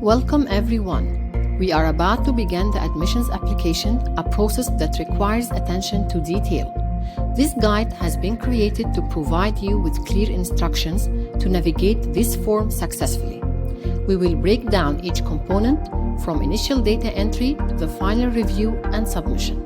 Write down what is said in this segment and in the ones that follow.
Welcome everyone. We are about to begin the admissions application, a process that requires attention to detail. This guide has been created to provide you with clear instructions to navigate this form successfully. We will break down each component from initial data entry to the final review and submission.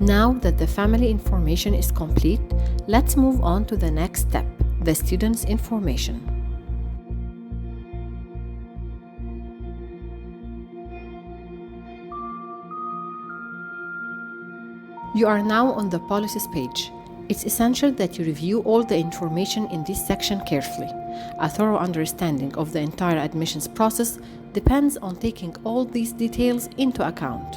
Now that the family information is complete, let's move on to the next step, the student's information. You are now on the policies page. It's essential that you review all the information in this section carefully. A thorough understanding of the entire admissions process depends on taking all these details into account.